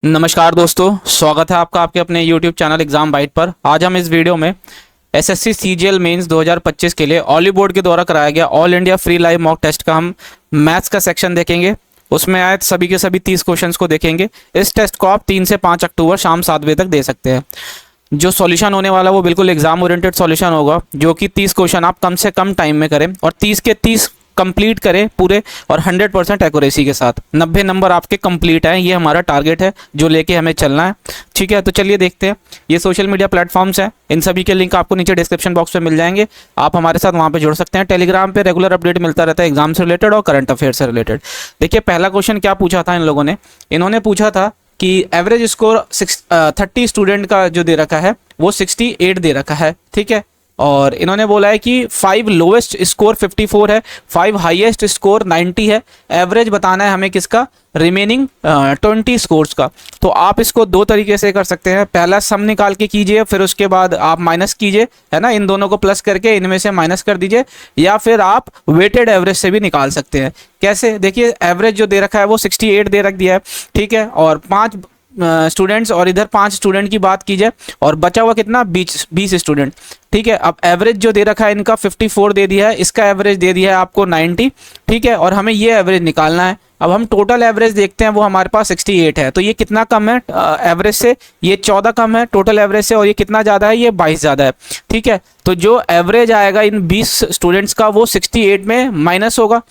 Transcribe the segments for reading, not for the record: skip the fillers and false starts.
नमस्कार दोस्तों, स्वागत है आपका आपके अपने YouTube चैनल एग्जाम बाइट पर। आज हम इस वीडियो में एसएससी सीजीएल मेंस 2025 के लिए ऑली बोर्ड के द्वारा कराया गया all India free live mock test का हम मैथ्स का सेक्शन देखेंगे। उसमें आए सभी के सभी 30 क्वेश्चंस को देखेंगे। इस टेस्ट को आप 3 से 5 अक्टूबर शाम 7 बजे तक दे सकते हैं। जो सॉल्यूशन होने वाला वो बिल्कुल एग्जाम ओरिएंटेड सॉल्यूशन होगा, जो कि 30 क्वेश्चन आप कम से कम टाइम में करें और 30 के 30 कंप्लीट करें पूरे और 100% एक्यूरेसी के साथ। 90 नंबर आपके कंप्लीट आए, ये हमारा टारगेट है जो लेके हमें चलना है। ठीक है, तो चलिए देखते हैं। ये सोशल मीडिया प्लेटफॉर्म्स हैं, इन सभी के लिंक आपको नीचे डिस्क्रिप्शन बॉक्स में मिल जाएंगे। आप हमारे साथ वहाँ पे जुड़ सकते हैं। टेलीग्राम पे रेगुलर अपडेट मिलता रहता है एग्जाम से रिलेटेड और करंट अफेयर से रिलेटेड। देखिए, पहला क्वेश्चन क्या पूछा था इन लोगों ने। इन्होंने पूछा था कि एवरेज स्कोर 30 स्टूडेंट का जो दे रखा है वो 68 दे रखा है। ठीक है, और इन्होंने बोला है कि 5 लोवेस्ट स्कोर 54 है, 5 हाईएस्ट स्कोर 90 है। एवरेज बताना है हमें किसका, रिमेनिंग 20 स्कोर्स का। तो आप इसको दो तरीके से कर सकते हैं। पहला सम निकाल के कीजिए, फिर उसके बाद आप माइनस कीजिए, है ना। इन दोनों को प्लस करके इनमें से माइनस कर दीजिए, या फिर आप वेटेड एवरेज से भी निकाल सकते हैं। कैसे, देखिए एवरेज जो दे रखा है वो 68 दे रख दिया है। ठीक है, और 5 स्टूडेंट्स और इधर 5 स्टूडेंट की बात की जाए और बचा हुआ कितना 20 स्टूडेंट। ठीक है, अब एवरेज जो दे रखा है इनका 54 दे दिया है, इसका एवरेज दे दिया है आपको 90। ठीक है, और हमें ये एवरेज निकालना है। अब हम टोटल एवरेज देखते हैं, वो हमारे पास 68 है। तो ये कितना कम है एवरेज से, ये 14 कम है टोटल एवरेज से, और ये कितना ज़्यादा है, ये 22 ज़्यादा है। ठीक है, तो जो एवरेज आएगा इन 20 स्टूडेंट्स का वो 68 में माइनस होगा।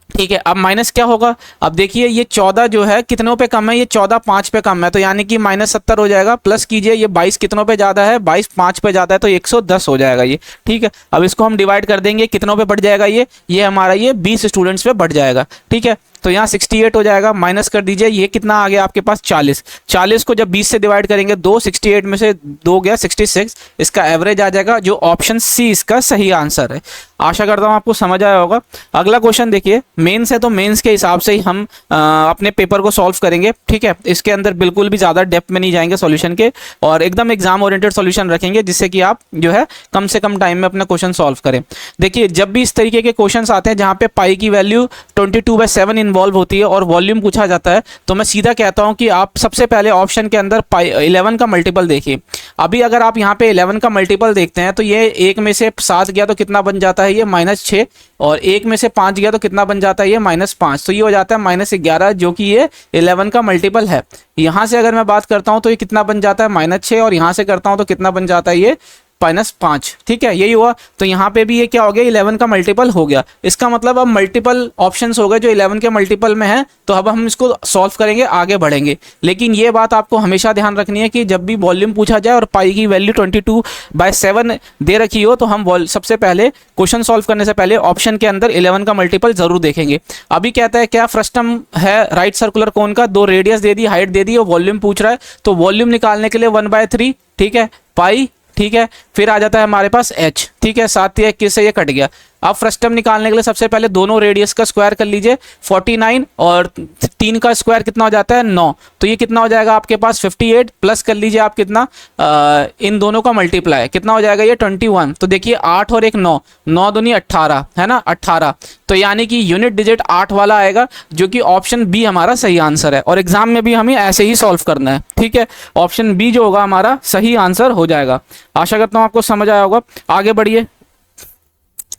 ठीक है, अब माइनस क्या होगा, अब देखिए ये 14 जो है कितनों पे कम है, ये 14 5 पे कम है, तो यानी कि -70 हो जाएगा। प्लस कीजिए, ये 22 कितनों पे ज़्यादा है, 22 5 पे ज़्यादा है, तो 110 हो जाएगा ये। ठीक है, अब इसको हम डिवाइड कर देंगे, कितनों पे बढ़ जाएगा ये हमारा ये 20 स्टूडेंट्स पे बढ़ जाएगा। ठीक है, तो यहाँ 68 हो जाएगा, माइनस कर दीजिए, ये कितना आ गया आपके पास 40। 40 को जब 20 से डिवाइड करेंगे, 68 में से 2 गया 66, इसका एवरेज आ जाएगा, जो ऑप्शन सी इसका सही आंसर है। आशा करता हूँ आपको समझ आया होगा। अगला क्वेश्चन देखिए, मेंस है तो मेंस के हिसाब से ही हम अपने पेपर को सॉल्व करेंगे। ठीक है, इसके अंदर बिल्कुल भी ज़्यादा डेप्थ में नहीं जाएंगे सॉल्यूशन के, और एकदम एग्जाम ओरिएंटेड सॉल्यूशन रखेंगे, जिससे कि आप जो है कम से कम टाइम में अपना क्वेश्चन सॉल्व करें। देखिए, जब भी इस तरीके के क्वेश्चन आते हैं जहाँ पे पाई की वैल्यू 22/7 इन्वॉल्व होती है और वॉल्यूम पूछा जाता है, तो मैं सीधा कहता हूँ कि आप सबसे पहले ऑप्शन के अंदर 11 का मल्टीपल देखिए। अभी अगर आप यहाँ पे 11 का मल्टीपल देखते हैं तो ये 1 में से 7 गया तो कितना बन जाता है, ये -6, और 1 में से 5 गया तो कितना बन जाता है, ये -5, तो ये हो जाता है -11, जो कि ये 11 का मल्टीपल है। यहाँ से अगर मैं बात करता हूँ तो ये कितना बन जाता है, -6, और यहाँ से करता हूँ तो कितना बन जाता है, ये -5। ठीक है, यही हुआ। तो यहाँ पे भी ये क्या हो गया, 11 का मल्टीपल हो गया। इसका मतलब अब मल्टीपल ऑप्शंस हो गए जो 11 के मल्टीपल में है, तो अब हम इसको सॉल्व करेंगे, आगे बढ़ेंगे। लेकिन ये बात आपको हमेशा ध्यान रखनी है कि जब भी वॉल्यूम पूछा जाए और पाई की वैल्यू 22/7 दे रखी हो, तो हम सबसे पहले क्वेश्चन सॉल्व करने से पहले ऑप्शन के अंदर 11 का मल्टीपल जरूर देखेंगे। अभी कहता है क्या, फ्रस्टम है राइट सर्कुलर कोन का, 2 रेडियस दे दी, हाइट दे दी, और वॉल्यूम पूछ रहा है, तो वॉल्यूम निकालने के लिए 1/3, ठीक है, पाई। ठीक है, फिर आ जाता है हमारे पास h। ठीक है, 7 या 21 से ये कट गया। अब फ्रस्टम निकालने के लिए सबसे पहले दोनों रेडियस का स्क्वायर कर लीजिए, 49, और 3 का स्क्वायर कितना हो जाता है, 9, तो ये कितना हो जाएगा आपके पास 58, प्लस कर लीजिए आप कितना, इन दोनों का मल्टीप्लाई कितना हो जाएगा, ये 21। तो देखिए 8 और 1 9, 9 दूनी 18 है ना, 18, तो यानी कि यूनिट डिजिट 8 वाला आएगा, जो कि ऑप्शन बी हमारा सही आंसर है। और एग्जाम में भी हमें ऐसे ही सॉल्व करना है। ठीक है, ऑप्शन बी जो होगा हमारा सही आंसर हो जाएगा। आशा करता हूँ आपको समझ आया होगा। आगे बढ़िए,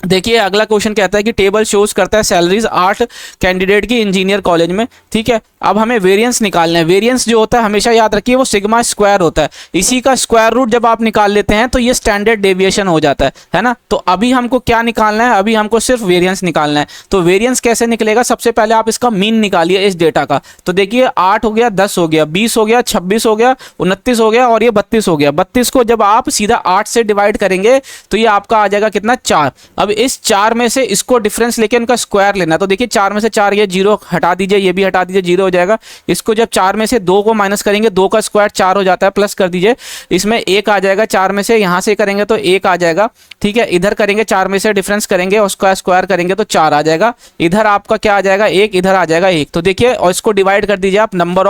देखिए अगला क्वेश्चन कहता है कि टेबल शोज करता है सैलरीज 8 कैंडिडेट की इंजीनियर कॉलेज में। ठीक है, अब हमें वेरिएंस निकालना है। वेरिएंस जो होता है हमेशा याद रखिए वो सिग्मा स्क्वायर होता है। इसी का स्क्वायर रूट जब आप निकाल लेते हैं तो ये स्टैंडर्ड डेविएशन हो जाता है ना। तो अभी हमको क्या निकालना है, अभी हमको सिर्फ वेरिएंस निकालना है। तो वेरिएंस कैसे निकलेगा, सबसे पहले आप इसका मीन निकालिए इस डेटा का। तो देखिए 8 हो गया, 10 हो गया, 20 हो गया, 26 हो गया, 29 हो गया, और ये 32 हो गया। 32 को जब आप सीधा 8 से डिवाइड करेंगे तो ये आपका आ जाएगा कितना, 4। अब इस 4 में से इसको डिफरेंस लेके इनका स्क्वायर लेना। तो देखिए 4 में से 4, ये 0 हटा दीजिए, ये भी हटा दीजिए, 0 हो जाएगा। इसको जब 4 में से 2 को माइनस करेंगे, 2 का स्क्वायर 4 हो जाता है, प्लस कर दीजिए, इसमें 1 आ जाएगा। 4 में से यहाँ से करेंगे तो 1 आ जाएगा। ठीक है, इधर करेंगे 4 में से डिफरेंस करेंगे, उसका स्क्वायर करेंगे तो 4 आ जाएगा। इधर आपका क्या आ जाएगा, 1, इधर आ जाएगा 1। तो देखिए, और इसको डिवाइड कर दीजिए आप नंबर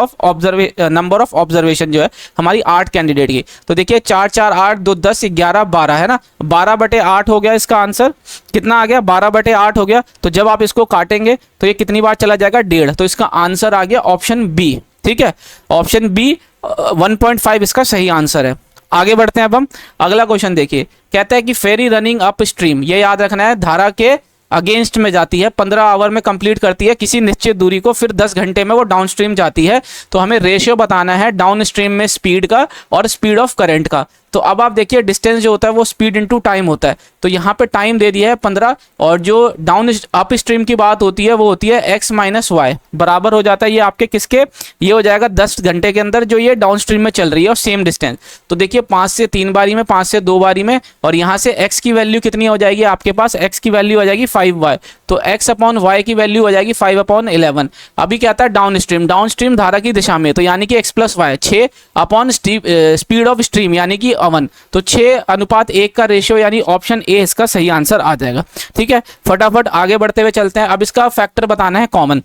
ऑफ ऑब्जर्वेशन जो है हमारी 8 कैंडिडेट की। तो देखिए 4 4 8 2 10 11 12 है ना, 12/8 हो गया इसका आंसर। कितना आ गया, 12/8 हो गया। तो जब आप इसको काटेंगे तो ये कितनी बार चला जाएगा, 1.5। तो इसका आंसर आ गया ऑप्शन बी। ठीक है, ऑप्शन बी 1.5 इसका सही आंसर है। आगे बढ़ते हैं अब हम अगला क्वेश्चन देखिए, कहता है कि फेरी रनिंग अप स्ट्रीम, ये याद रखना है, धारा के अगेंस्ट में जाती है, 15 आवर में कंप्लीट करती है किसी निश्चित दूरी को, फिर 10 घंटे में वो डाउन स्ट्रीम जाती है। तो हमें रेशियो बताना है डाउन स्ट्रीम में स्पीड का और स्पीड ऑफ करंट का। तो अब आप देखिए डिस्टेंस जो होता है वो स्पीड इनटू टाइम होता है, तो यहाँ पे टाइम दे दिया है 15, और जो डाउन अप स्ट्रीम की बात होती है वो होती है x माइनस वाई, बराबर हो जाता है ये आपके किसके, ये हो जाएगा 10 घंटे के अंदर जो ये डाउन स्ट्रीम में चल रही है और सेम डिस्टेंस। तो देखिए 5 से 3 बारी में, 5 से 2 बारी में, और यहाँ से x की वैल्यू कितनी हो जाएगी आपके पास, x की वैल्यू हो जाएगी 5y, तो x अपॉन y की वैल्यू हो जाएगी 5 अपॉन 11। अभी क्या आता है डाउन स्ट्रीम धारा की दिशा में, तो यानी कि x plus y, 6 upon speed of stream यानी कि 1, तो 6:1 का रेशियो, यानी ऑप्शन ए इसका सही आंसर आ जाएगा। ठीक है, फटाफट आगे बढ़ते हुए चलते हैं। अब इसका फैक्टर बताना है कॉमन।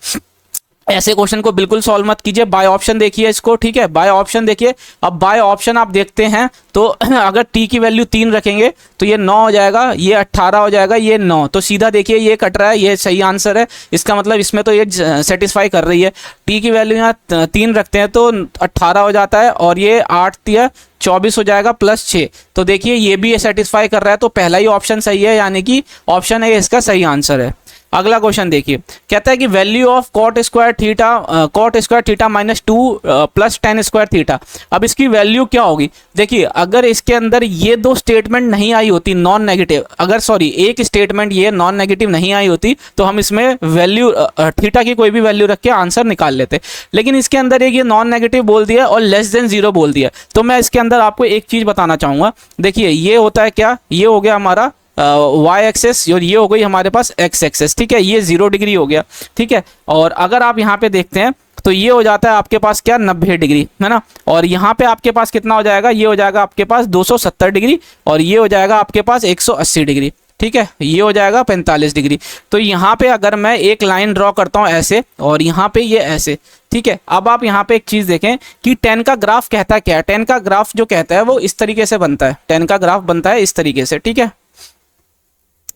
ऐसे क्वेश्चन को बिल्कुल सॉल्व मत कीजिए, बाय ऑप्शन देखिए इसको। ठीक है, बाय ऑप्शन देखिए। अब बाय ऑप्शन आप देखते हैं तो अगर t की वैल्यू 3 रखेंगे तो ये 9 हो जाएगा, ये 18 हो जाएगा, ये 9, तो सीधा देखिए ये कट रहा है, ये सही आंसर है। इसका मतलब इसमें तो ये सेटिस्फाई कर रही है। t की वैल्यू यहाँ 3 रखते हैं तो 18 हो जाता है, और ये 8 या 24 हो जाएगा प्लस 6, तो देखिए ये भी सेटिस्फाई कर रहा है, तो पहला ही ऑप्शन सही है, यानी कि ऑप्शन ए इसका सही आंसर है। अगला क्वेश्चन देखिए, कहता है कि value of cot square theta minus 2 plus ten square theta. अब इसकी वैल्यू क्या होगी, देखिए अगर इसके अंदर ये दो स्टेटमेंट नहीं आई होती नॉन नेगेटिव, अगर सॉरी एक स्टेटमेंट ये नॉन नेगेटिव नहीं आई होती तो हम इसमें वैल्यू थीटा की कोई भी वैल्यू रख के आंसर निकाल लेते, लेकिन इसके अंदर एक ये नॉन नेगेटिव बोल दिया और लेस देन 0 बोल दिया। तो मैं इसके अंदर आपको एक चीज़ बताना चाहूँगा, देखिए ये होता है क्या, ये हो गया हमारा वाई एक्सेस और ये हो गई हमारे पास एक्स एक्सेस। ठीक है, ये 0 डिग्री हो गया। ठीक है, और अगर आप यहाँ पे देखते हैं तो ये हो जाता है आपके पास क्या, 90 डिग्री, है ना, और यहाँ पे आपके पास कितना हो जाएगा, ये हो जाएगा आपके पास 270 डिग्री, और ये हो जाएगा आपके पास 180 डिग्री। ठीक है, ये हो जाएगा 45 डिग्री। तो यहाँ पे अगर मैं एक लाइन ड्रॉ करता हूँ ऐसे, और यहाँ पे ये ऐसे। ठीक है, अब आप यहाँ पे एक चीज़ देखें कि 10 का ग्राफ कहता है क्या है, 10 का ग्राफ जो कहता है वो इस तरीके से बनता है, 10 का ग्राफ बनता है इस तरीके से। ठीक है,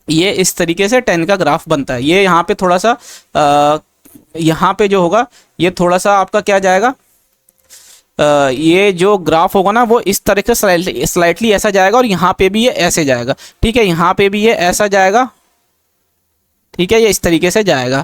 ये इस तरीके से 10 का ग्राफ बनता है। ये यहाँ पे थोड़ा सा यहाँ पे जो होगा ये थोड़ा सा आपका क्या जाएगा, ये जो ग्राफ होगा ना वो इस तरीके से स्लाइटली ऐसा जाएगा, और यहाँ पे भी ये ऐसे जाएगा। ठीक है, यहाँ पे भी ये ऐसा जाएगा। ठीक है, ये इस तरीके से जाएगा।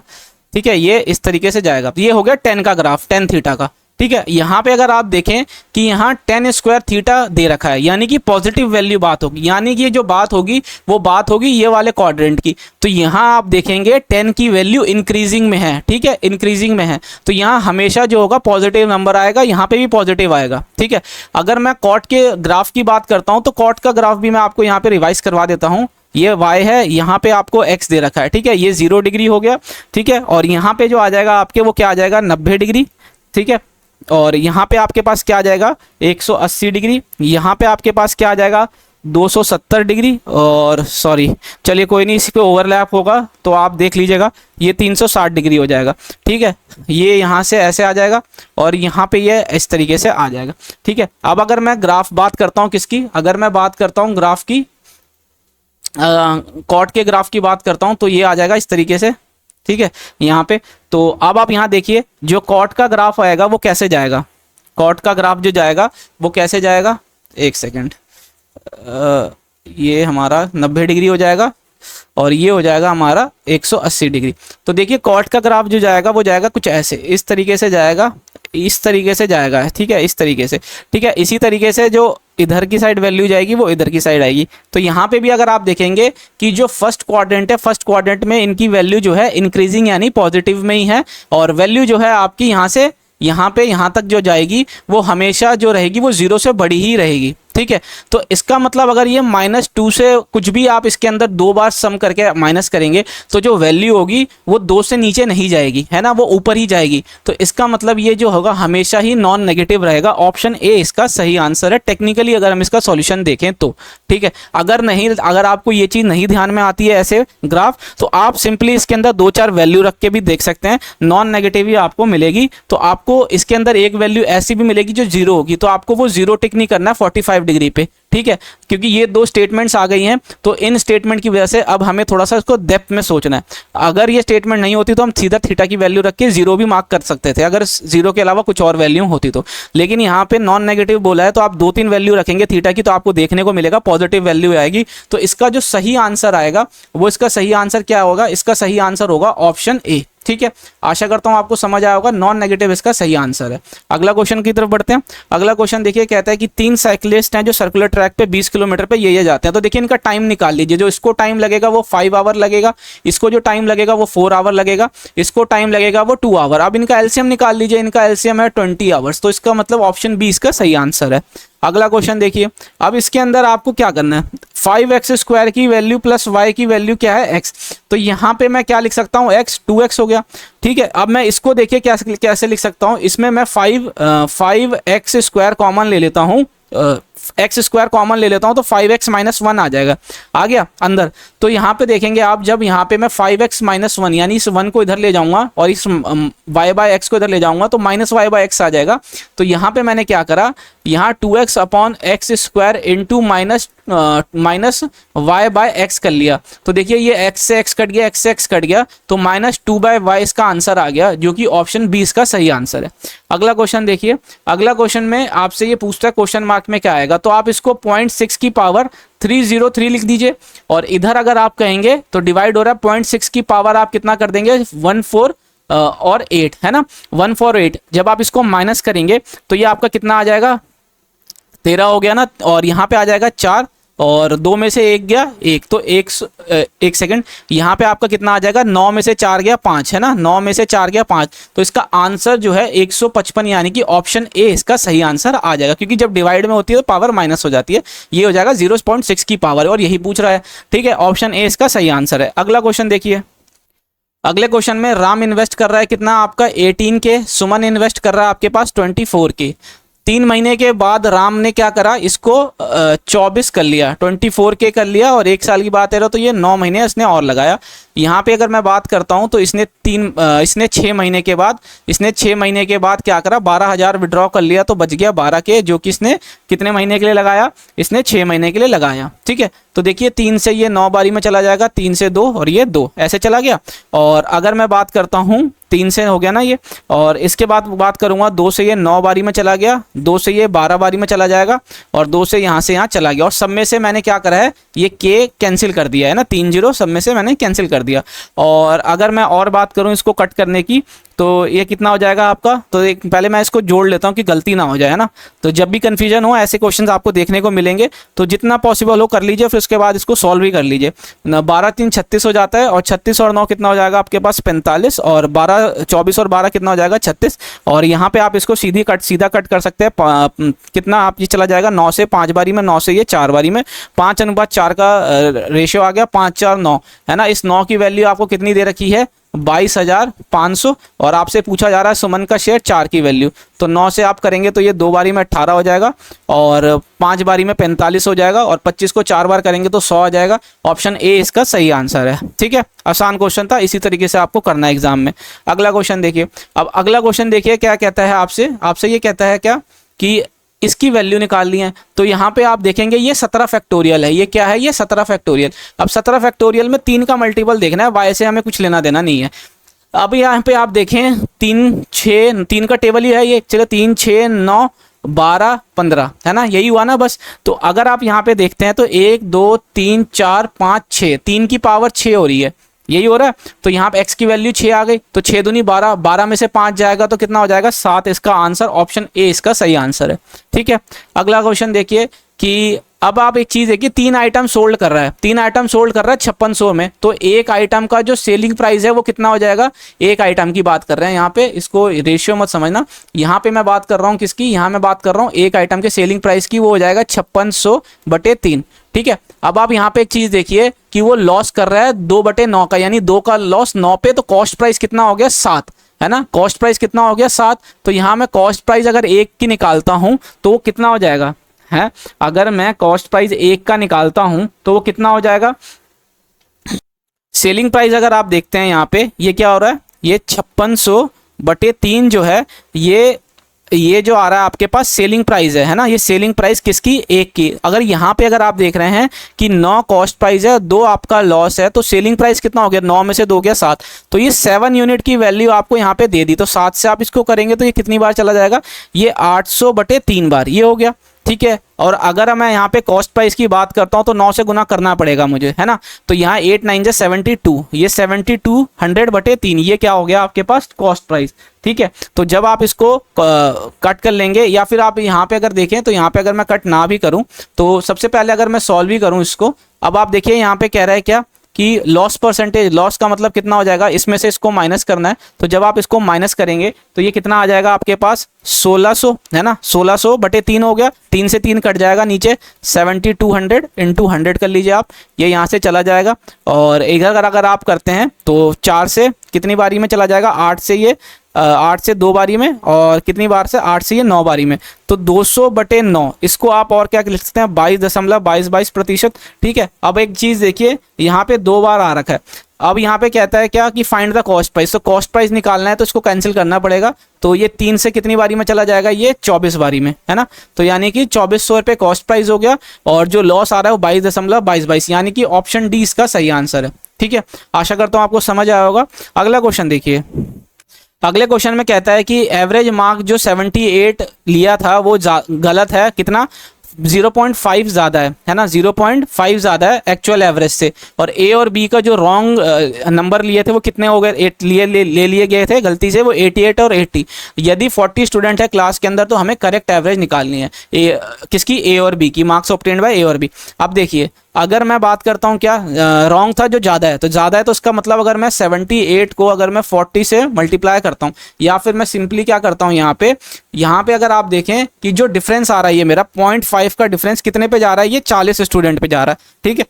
ठीक है, ये इस तरीके से जाएगा। ये हो गया 10 का ग्राफ, 10 थीटा का। ठीक है, यहाँ पे अगर आप देखें कि यहाँ 10 स्क्वायर थीटा दे रखा है, यानी कि पॉजिटिव वैल्यू बात होगी, यानी कि जो बात होगी वो बात होगी ये वाले क्वाड्रेंट की। तो यहाँ आप देखेंगे 10 की वैल्यू इंक्रीजिंग में है। ठीक है, इंक्रीजिंग में है, तो यहाँ हमेशा जो होगा पॉजिटिव नंबर आएगा, यहाँ पे भी पॉजिटिव आएगा। ठीक है, अगर मैं कॉट के ग्राफ की बात करता हूँ तो कॉट का ग्राफ भी मैं आपको यहाँ पे रिवाइज करवा देता हूँ। ये y है, यहाँ पे आपको x दे रखा है। ठीक है, ये 0 डिग्री हो गया। ठीक है, और यहाँ पे जो आ जाएगा आपके वो क्या आ जाएगा, 90 डिग्री। ठीक है, और यहाँ पे आपके पास क्या आ जाएगा, 180 डिग्री। यहाँ पे आपके पास क्या आ जाएगा, 270 डिग्री, और सॉरी चलिए कोई नहीं, इसी पे ओवरलैप होगा तो आप देख लीजिएगा, ये 360 डिग्री हो जाएगा। ठीक है, ये यहाँ से ऐसे आ जाएगा, और यहाँ पे ये इस तरीके से आ जाएगा। ठीक है, अब अगर मैं ग्राफ बात करता हूँ किसकी, अगर मैं बात करता हूँ ग्राफ की, कॉट के ग्राफ की बात करता हूं तो ये आ जाएगा इस तरीके से। ठीक है, यहाँ पे तो अब आप यहाँ देखिए जो कॉट का ग्राफ आएगा वो कैसे जाएगा, कॉट का ग्राफ जो जाएगा वो कैसे जाएगा, एक सेकेंड, ये हमारा 90 डिग्री हो जाएगा, और ये हो जाएगा हमारा 180 डिग्री। तो देखिए कॉट का ग्राफ जो जाएगा वो जाएगा कुछ ऐसे, इस तरीके से जाएगा, इस तरीके से जाएगा। ठीक है, इस तरीके से। ठीक है, इसी तरीके से जो इधर की साइड वैल्यू जाएगी वो इधर की साइड आएगी। तो यहाँ पे भी अगर आप देखेंगे कि जो फर्स्ट क्वाड्रेंट है, फर्स्ट क्वाड्रेंट में इनकी वैल्यू जो है इंक्रीजिंग यानी पॉजिटिव में ही है, और वैल्यू जो है आपकी यहाँ से यहाँ पे यहाँ तक जो जाएगी वो हमेशा जो रहेगी वो 0 से बड़ी ही रहेगी। ठीक है, तो इसका मतलब अगर ये -2 से कुछ भी आप इसके अंदर 2 बार सम करके माइनस करेंगे तो जो वैल्यू होगी वो 2 से नीचे नहीं जाएगी, है ना, वो ऊपर ही जाएगी। तो इसका मतलब ये जो होगा हमेशा ही नॉन नेगेटिव रहेगा। ऑप्शन ए इसका सही आंसर है टेक्निकली अगर हम इसका सॉल्यूशन देखें तो। ठीक है, अगर नहीं, अगर आपको ये चीज़ नहीं ध्यान में आती है ऐसे ग्राफ, तो आप सिंपली इसके अंदर 2-4 वैल्यू रख के भी देख सकते हैं, नॉन नेगेटिव ही आपको मिलेगी। तो आपको इसके अंदर एक वैल्यू ऐसी भी मिलेगी जो 0 होगी, तो आपको वो 0 टिक नहीं करना है, 45 45 डिग्री पे, ठीक है। क्योंकि ये दो स्टेटमेंट्स आ गई हैं, तो इन स्टेटमेंट की वजह से अब हमें थोड़ा सा इसको डेप्थ में सोचना है। अगर ये स्टेटमेंट नहीं होती तो हम सीधा थीटा की वैल्यू रख के जीरो भी मार्क कर सकते थे, अगर जीरो के अलावा कुछ और वैल्यू होती तो। लेकिन यहाँ पे नॉन नेगेटिव बोला है, तो आप 2-3 वैल्यू रखेंगे थीटा की, तो आपको देखने को मिलेगा पॉजिटिव वैल्यू आएगी। तो इसका जो सही आंसर आएगा, वो इसका सही आंसर क्या होगा, इसका सही आंसर होगा ऑप्शन ए, ठीक है। आशा करता हूं आपको समझ आया होगा, नॉन नेगेटिव इसका सही आंसर है। अगला क्वेश्चन की तरफ बढ़ते हैं। अगला क्वेश्चन देखिए, कहता है कि 3 साइकिलिस्ट हैं जो सर्कुलर ट्रैक पे 20 किलोमीटर पे ये जाते हैं। तो देखिए इनका टाइम निकाल लीजिए। जो इसको टाइम लगेगा वो 5 आवर लगेगा, इसको जो टाइम लगेगा वो 4 आवर लगेगा, इसको टाइम लगेगा वो 2 आवर। अब इनका एलसीएम निकाल लीजिए, इनका एलसीएम है 20 आवर्स, तो इसका मतलब ऑप्शन बी इसका सही आंसर है। अगला क्वेश्चन देखिए, अब इसके अंदर आपको क्या करना है, 5x² की वैल्यू प्लस y की वैल्यू क्या है, x। तो यहाँ पे मैं क्या लिख सकता हूँ, x 2x हो गया, ठीक है। अब मैं इसको देखिए कैसे लिख सकता हूँ, इसमें मैं 5x² कॉमन ले लेता हूँ, x² कॉमन ले लेता हूँ, तो 5x - 1 आ जाएगा, आ गया अंदर। तो यहाँ पे देखेंगे आप, जब यहाँ पे मैं 5x - 1 यानी इस 1 को इधर ले जाऊंगा और इस y/x को इधर ले जाऊंगा, तो -y/x आ जाएगा। तो यहाँ पे मैंने क्या करा, यहाँ 2x/x² इंटू माइनस y/x कर लिया। तो देखिए ये x से x कट गया, x से x कट गया, तो -2/y इसका आंसर आ गया, जो कि ऑप्शन बी इसका सही आंसर है। अगला क्वेश्चन देखिए, अगला क्वेश्चन में आपसे ये पूछता है क्वेश्चन मार्क में क्या आएगा, तो आप इसको 0.6 की पावर 303 लिख दीजिए, और इधर अगर आप कहेंगे तो डिवाइड हो रहा है 0.6 की पावर आप कितना कर देंगे, 14 और 8 है ना, 148। जब आप इसको माइनस करेंगे तो ये आपका कितना आ जाएगा, 13 हो गया ना, और यहाँ पे आ जाएगा 4, और 2 में से 1 गया 1, तो 1 सेकंड, यहाँ पे आपका कितना आ जाएगा, 9 में से 4 गया 5 है ना, 9 में से 4 गया 5, तो इसका आंसर जो है 155, यानी कि ऑप्शन ए इसका सही आंसर आ जाएगा। क्योंकि जब डिवाइड में होती है तो पावर माइनस हो जाती है, ये हो जाएगा 0.6 की पावर, और यही पूछ रहा है, ठीक है। ऑप्शन ए इसका सही आंसर है। अगला क्वेश्चन देखिए, अगले क्वेश्चन में राम इन्वेस्ट कर रहा है कितना, आपका 18 के, सुमन इन्वेस्ट कर रहा है आपके पास 24 के। 3 महीने के बाद राम ने क्या करा, इसको 24 कर लिया, 24 के कर लिया, और 1 साल की बात है तो ये 9 महीने इसने और लगाया। यहाँ पे अगर मैं बात करता हूँ तो इसने 6 महीने के बाद, क्या करा, 12,000 विड्रॉ कर लिया, तो बच गया 12 के, जो कि इसने कितने महीने के लिए लगाया, इसने 6 महीने के लिए लगाया, ठीक है। तो देखिए 3 से ये 9 बारी में चला जाएगा, 3 से 2 और ये 2 ऐसे चला गया। और अगर मैं बात करता हूँ, 3 से हो गया ना ये, और इसके बाद बात करूंगा 2 से ये 9 बारी में चला गया, 2 से ये 12 बारी में चला जाएगा, और 2 से यहाँ चला गया, और सब में से मैंने क्या करा है, ये के कैंसिल कर दिया है ना, 3 0 सब में से मैंने कैंसिल कर दिया। और अगर मैं और बात करूं इसको कट करने की, तो ये कितना हो जाएगा आपका, तो एक पहले मैं इसको जोड़ लेता हूं कि गलती ना हो जाए, है ना। तो जब भी कंफ्यूजन हो, ऐसे क्वेश्चंस आपको देखने को मिलेंगे, तो जितना पॉसिबल हो कर लीजिए, फिर उसके बाद इसको सॉल्व भी कर लीजिए। 12 3 36 हो जाता है, और 36 और 9 कितना हो जाएगा आपके पास 45, और 24 और 12 कितना हो जाएगा 36, और यहाँ पे आप इसको सीधा कट कर सकते हैं। कितना आप ये चला जाएगा, 9 से 5 बारी में, 9 से ये 4 बारी में, 5:4 का रेशियो आ गया, 5 4 9 है ना। इस 9 की वैल्यू आपको कितनी दे रखी है, 22,500, और आपसे पूछा जा रहा है सुमन का शेयर 4 की वैल्यू, तो 9 से आप करेंगे तो ये 2 बारी में 18 हो जाएगा, और 5 बारी में 45 हो जाएगा, और 25 को 4 बार करेंगे तो 100 आ जाएगा। ऑप्शन ए इसका सही आंसर है, ठीक है। आसान क्वेश्चन था, इसी तरीके से आपको करना है एग्जाम में। अगला क्वेश्चन देखिए, अब अगला क्वेश्चन देखिए क्या कहता है आपसे ये कहता है क्या कि इसकी वैल्यू निकालनी है। तो यहाँ पे आप देखेंगे ये 17 फैक्टोरियल है, ये क्या है, ये 17 फैक्टोरियल। अब 17 फैक्टोरियल में 3 का मल्टीपल देखना है, वाई से हमें कुछ लेना देना नहीं है। अब यहाँ पे आप देखें 3 6 3 का टेबल ही है ये, चलो 3 6 9 12 15 है ना, यही हुआ ना बस। तो अगर आप यहाँ पे देखते हैं तो 1 2 3 4 5 6, 3 की पावर 6 हो रही है, यही हो रहा है। तो यहाँ पे x की वैल्यू 6 आ गई, तो 6 दूनी 12, 12 में से 5 जाएगा तो कितना हो जाएगा 7, इसका आंसर ऑप्शन ए इसका सही आंसर है, ठीक है। अगला क्वेश्चन देखिए कि अब आप एक चीज देखिए, 3 आइटम सोल्ड कर रहा है, 3 आइटम सोल्ड कर रहा है 5600 में, तो एक आइटम का जो सेलिंग प्राइस है वो कितना हो जाएगा, एक आइटम की बात कर रहे हैं यहाँ पे, इसको रेशियो मत समझना। यहाँ पे मैं बात कर रहा हूँ किसकी, यहाँ मैं बात कर रहा हूँ एक आइटम के सेलिंग प्राइस की, वो हो जाएगा 5600/3, ठीक है। अब आप यहाँ पे एक चीज देखिए कि वो लॉस कर रहा है 2/9 का, यानी 2 का लॉस 9 पे, तो कॉस्ट प्राइस कितना हो गया 7 है ना, कॉस्ट प्राइस कितना हो गया 7। तो यहाँ मैं कॉस्ट प्राइस अगर 1 की निकालता हूँ तो वो कितना हो जाएगा है, अगर मैं कॉस्ट प्राइस 1 का निकालता हूं तो वो कितना हो जाएगा। सेलिंग प्राइस अगर आप देखते हैं यहाँ पे, ये क्या हो रहा है, ये 5600/3 जो है ये ये जो आ रहा है आपके पास सेलिंग प्राइस है ना, ये सेलिंग प्राइस किसकी, एक की। अगर यहाँ पे अगर आप देख रहे हैं कि 9 कॉस्ट प्राइस है, 2 आपका लॉस है, तो सेलिंग प्राइस कितना हो गया, 9 में से 2 गया 7, तो ये 7 यूनिट की वैल्यू आपको यहाँ पे दे दी। तो 7 से आप इसको करेंगे तो ये कितनी बार चला जाएगा, ये 800/3 बार ये हो गया, ठीक है। और अगर मैं यहाँ पे कॉस्ट प्राइस की बात करता हूँ तो 9 से गुना करना पड़ेगा मुझे, है ना। तो यहाँ 8 9 जा 72, ये 7200/3 ये क्या हो गया आपके पास कॉस्ट प्राइस, ठीक है। तो जब आप इसको कट कर लेंगे, या फिर आप यहाँ पे अगर देखें तो यहाँ पे अगर मैं कट ना भी करूँ तो सबसे पहले अगर मैं सॉल्व भी करूँ इसको, अब आप देखिए यहाँ पे कह रहा है क्या कि लॉस परसेंटेज, लॉस का मतलब कितना हो जाएगा, इसमें से इसको माइनस करना है। तो जब आप इसको माइनस करेंगे तो ये कितना आ जाएगा आपके पास 1600, है ना, 1600/3 हो गया, 3 से 3 कट जाएगा नीचे, 7200 × 100 कर लीजिए आप, ये यहाँ से चला जाएगा। और इधर अगर आप करते हैं तो 4 से कितनी बारी में चला जाएगा, 8 से ये 8 से 2 बारी में, और कितनी बार से 8 से ये 9 बारी में, तो 200/9 इसको आप और क्या लिख सकते हैं 22.22%, ठीक है। अब एक चीज़ देखिए यहाँ पे 2 बार आ रखा है, अब यहाँ पे कहता है क्या कि फाइंड द कॉस्ट प्राइस, तो कॉस्ट प्राइस निकालना है तो इसको कैंसिल करना पड़ेगा। तो ये 3 से कितनी बारी में चला जाएगा, ये 24 बारी में, है ना। तो यानी कि 2400 रुपये कॉस्ट प्राइस हो गया, और जो लॉस आ रहा है वो 22.22, यानी कि ऑप्शन डी इसका सही आंसर है, ठीक है। आशा करता हूँ आपको समझ आया होगा। अगला क्वेश्चन देखिए, अगले क्वेश्चन में कहता है कि एवरेज मार्क जो 78 लिया था वो गलत है, कितना 0.5 ज़्यादा है ना, 0.5 ज़्यादा है एक्चुअल एवरेज से। और ए और बी का जो रॉन्ग नंबर लिए थे वो कितने हो गए, 8 ले लिए गए थे गलती से, वो 88 और 80। यदि 40 स्टूडेंट है क्लास के अंदर तो हमें करेक्ट एवरेज निकालनी है, किसकी, ए और बी की, मार्क्स ऑब्टेन्ड बाय ए और बी। अब देखिए अगर मैं बात करता हूँ क्या रॉन्ग था, जो ज़्यादा है, तो ज़्यादा है तो उसका मतलब अगर मैं 78 को अगर मैं 40 से मल्टीप्लाई करता हूँ, या फिर मैं सिंपली क्या करता हूँ यहाँ पे अगर आप देखें कि जो डिफरेंस आ रहा है ये मेरा 0.5 का डिफरेंस कितने पे जा रहा है, ये 40 स्टूडेंट पे जा रहा है, ठीक है।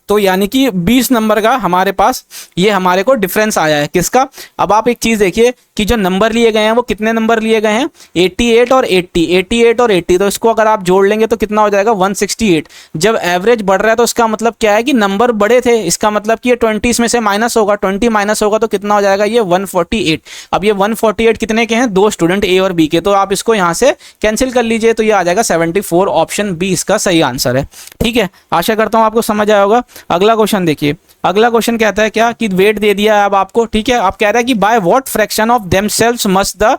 तो यानी कि 20 नंबर का हमारे पास ये हमारे को डिफरेंस आया है, किसका। अब आप एक चीज़ देखिए कि जो नंबर लिए गए हैं वो कितने नंबर लिए गए हैं, 88 और 80, तो इसको अगर आप जोड़ लेंगे तो कितना हो जाएगा 168। जब एवरेज बढ़ रहा है तो इसका मतलब क्या है कि नंबर बड़े थे, इसका मतलब कि ये 20 में से माइनस होगा, 20 माइनस होगा तो कितना हो जाएगा, ये 148। अब ये 148 कितने के हैं, 2 स्टूडेंट ए और बी के, तो आप इसको यहाँ से कैंसिल कर लीजिए, तो ये आ जाएगा 74, ऑप्शन बी इसका सही आंसर है, ठीक है। आशा करता हूँ आपको समझ आया होगा। अगला क्वेश्चन देखिए, अगला क्वेश्चन कहता है क्या कि वेट दे दिया है अब आपको, ठीक है। आप कह रहा है कि by what fraction of themselves must the